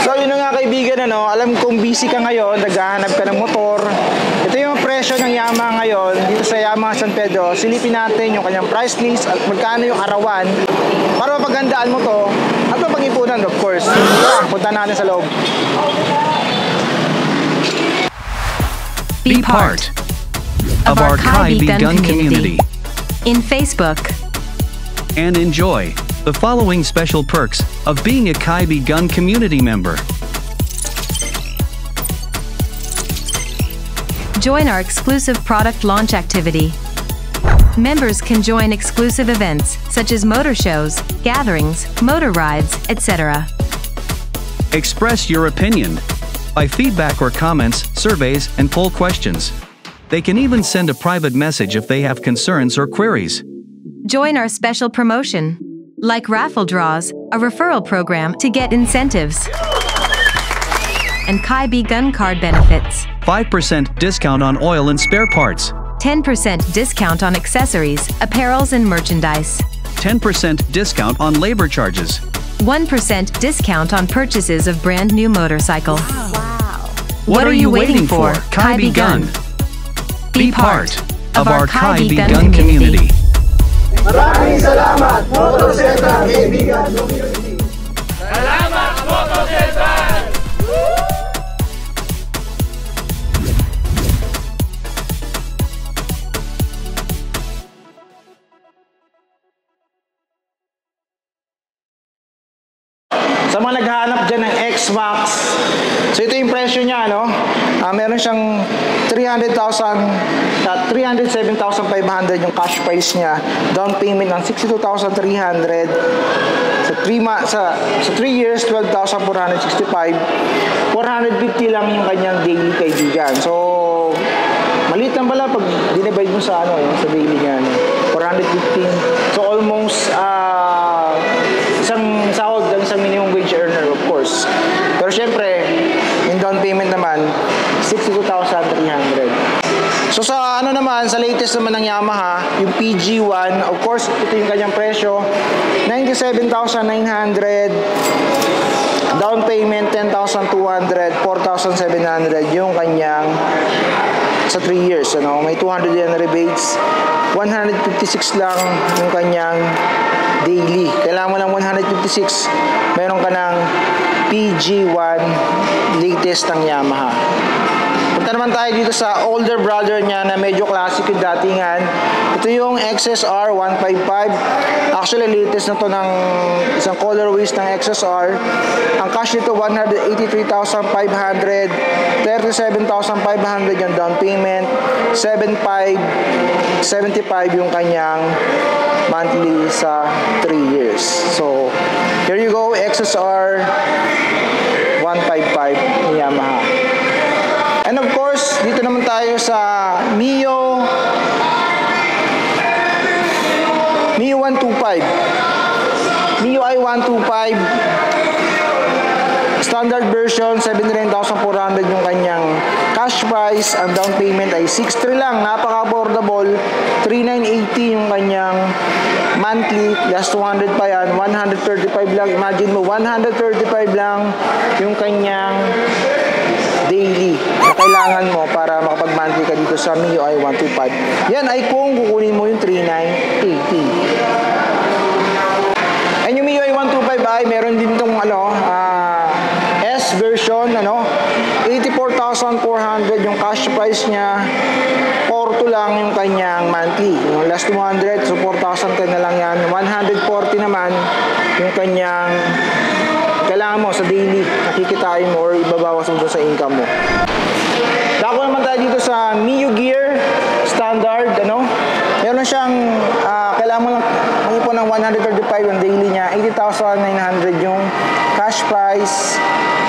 So yun na nga kaibigan, ano, alam kong busy ka ngayon, naghahanap ka ng motor. Ito yung presyo ng Yamaha ngayon dito sa Yamaha San Pedro. Silipin natin yung kanyang price list at magkano yung arawan para mapagandaan mo to at mapag-ipunan, of course. Tara, punta natin sa loob. Be part of our Kaibi Gun community in Facebook and enjoy the following special perks of being a Kaibi Gun community member. Join our exclusive product launch activity. Members can join exclusive events such as motor shows, gatherings, motor rides, etc. Express your opinion by feedback or comments, surveys, and poll questions. They can even send a private message if they have concerns or queries. Join our special promotion, like raffle draws, a referral program to get incentives, and Kaibi Gun card benefits. 5% discount on oil and spare parts. 10% discount on accessories, apparels and merchandise. 10% discount on labor charges. 1% discount on purchases of brand new motorcycle. Wow. What are you waiting for? Kaibi Gun. Be part of our Kaibi Gun community. Maraming salamat, Motor Central Kaibigan Community. Salamat, Motor Central! Sa mga naghahanap dyan ng X-Max, so ito yung presyo niya, no? Meron siyang 307,500 yung cash price niya. Down payment ng 62,300. Sa 3 years, 12,465. 450 lang yung kanyang daily kaibigan. So, maliit lang pala pag dinivide mo sa sa daily niya, 415. So, almost isang sahod lang isang minimum wage earner, of course. Pero syempre, yung down payment naman 62,300. So sa naman, sa latest naman ng Yamaha, yung PG1, of course, ito yung kanyang presyo, 97,900. Down payment 10,200, 4,700 yung kanyang sa 3 years, may 200 yan rebates. 156 lang yung kanyang daily. Kailangan mo lang 156, meron ka ng PG1 latest ng Yamaha. Punta naman tayo dito sa older brother niya na medyo classic yung datingan. Ito yung XSR 155. Actually, latest na to ng isang colorways ng XSR. Ang cash nito 183,500, 37,500 yung down payment, 75 yung kanyang monthly sa 3 years. So, here you go, XSR 155 ni Yamaha. And of course, dito naman tayo sa Mio 125. Mio i125 standard version, 79,400 yung kanyang cash price. Ang down payment ay 6,300 lang, napaka-affordable. 3,980 yung kanyang monthly, just 200 pa yan, 135 lang. Imagine mo, 135 lang yung kanyang daily na kailangan mo para makapag-monthly ka dito sa Mio i125. Yan ay kung kukunin mo yung 3,980. And yung Mio i125 ay meron din itong S version, 84,400 yung cash price niya. 4,200 lang yung kanyang monthly. Yung last 200, so 4,010 na lang yan. 140 naman yung kanyang kailangan mo sa daily, nakikitain mo or ibabawas mo sa income mo. Dako naman tayo dito sa Mio Gear Standard, meron siyang kailangan mo lang mag-ipon ng 135 yung daily niya, 80,900 yung cash price,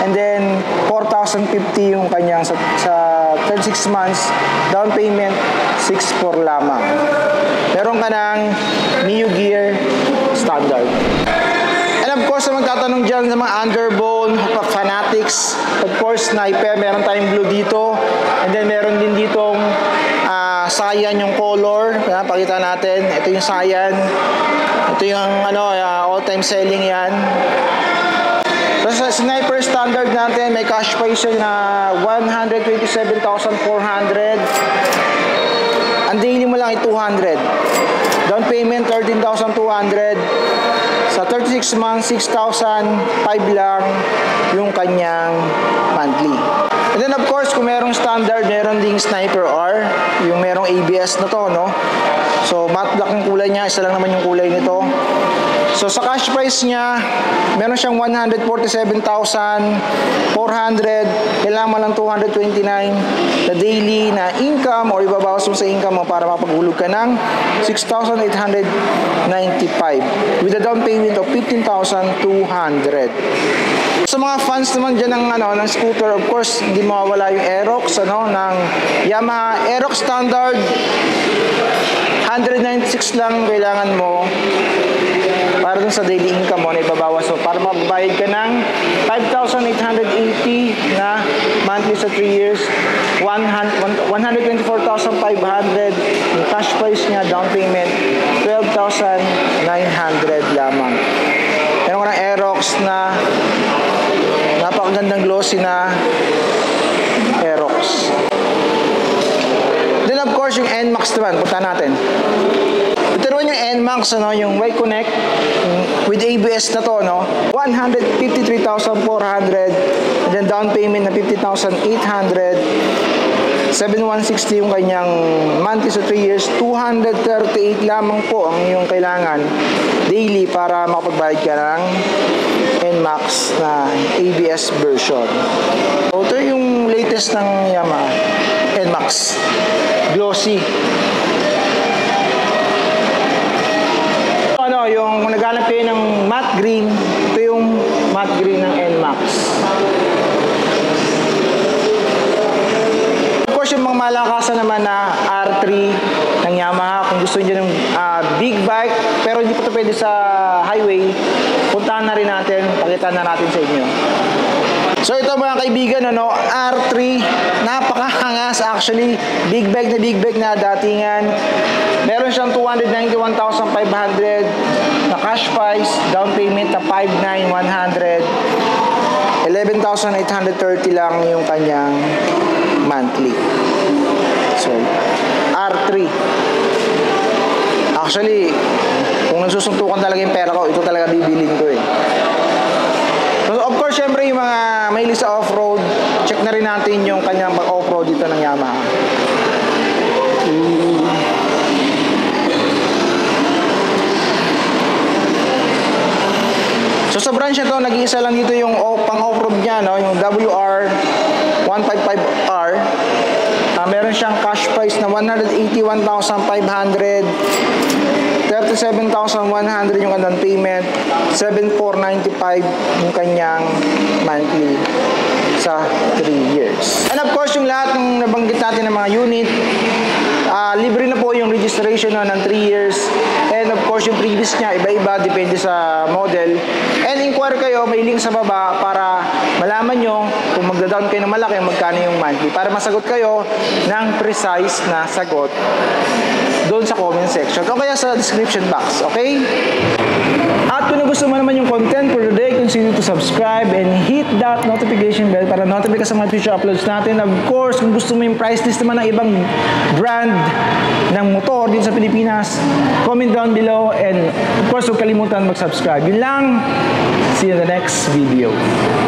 and then 4,050 yung kanyang sa 36 months, down payment 6,400 lamang. Meron ka ng Mio Gear Standard. And of course, magtatanong dyan sa mga underbone, fanatics, of course, sniper, meron tayong blue dito, and then meron din ditong cyan yung color. Kaya pakita natin, ito yung cyan, ito yung all-time selling yan. So sa sniper standard natin, may cash price siya na 127,400. Ang daily mo lang ay 200. Down payment 13,200. Sa 36 months, 6,005 lang yung kanyang monthly. And then of course, kung merong standard, meron ding Sniper R, yung merong ABS na to, no? So matte black yung kulay niya, isa lang naman yung kulay nito. So sa cash price niya, meron siyang 147,400, kailangan mo lang 229 na daily na income or ibabawas mo sa income mo para mapaghulog ka ng 6,895 with a down payment of 15,200. Sa mga fans naman dyan ng scooter, of course, hindi mawawala yung Aerox, ng Yamaha Aerox Standard. 196 lang kailangan mo para dun sa daily income mo na ibabawas mo para mababayad ka ng 5,880 na monthly sa 3 years, 124,500 yung cash price niya, down payment 12,900 lamang. Meron ko ng Aerox na napakagandang glossy na Aerox. Then of course yung NMAX naman, punta natin. Ito naman yung NMAX, yung Y-Connect with ABS na to, 153,400, and then down payment na 50,800, 7,160 yung kanyang monthly sa 3 years, 238 lamang po ang iyong kailangan daily para makapagbayad ka ng NMAX na ABS version. So ito yung latest ng Yamaha NMAX glossy. Yung naghanap kayo ng matte green, ito yung matte green ng NMAX. Of course, yung mga malakasan naman na R3 ng Yamaha, kung gusto niyo ng big bike, pero hindi pa ito pwede sa highway, puntahan na rin natin, pakita na natin sa inyo. So ito mga kaibigan, R3, napakahangas actually, big bike na datingan. Meron siyang 291,500 na cash price, down payment na 59,100, 11,830 lang yung kanyang monthly. So R3. Actually, kung nagsusuntukan talaga yung pera ko, ito talaga bibilin ko eh. So, of course, syempre yung mga mahilig sa off-road, check na rin natin yung kanyang off-road dito ng Yamaha. So sa branch ito, nag-iisa lang dito yung pang-off-road niya, yung WR155R. Meron siyang cash price na 181,500, 37,100 yung kanyang payment, 7,495 yung kanyang monthly sa 3 years. And of course, yung lahat ng nabanggit natin ng mga unit, libre na po yung registration ng 3 years. And of course, yung previous niya, iba-iba, depende sa model. And inquire kayo, may link sa baba para malaman nyo kung magda-down kayo ng malaki, magkano yung monthly. Para masagot kayo ng precise na sagot doon sa comment section o kaya sa description box, okay? At kung gusto mo naman yung content for today, consider to subscribe and hit that notification bell para notify ka sa mga future uploads natin. Of course, kung gusto mo yung price list naman ng ibang brand ng motor dito sa Pilipinas, comment down below and of course, huwag kalimutan mag-subscribe. Yun lang. See you in the next video.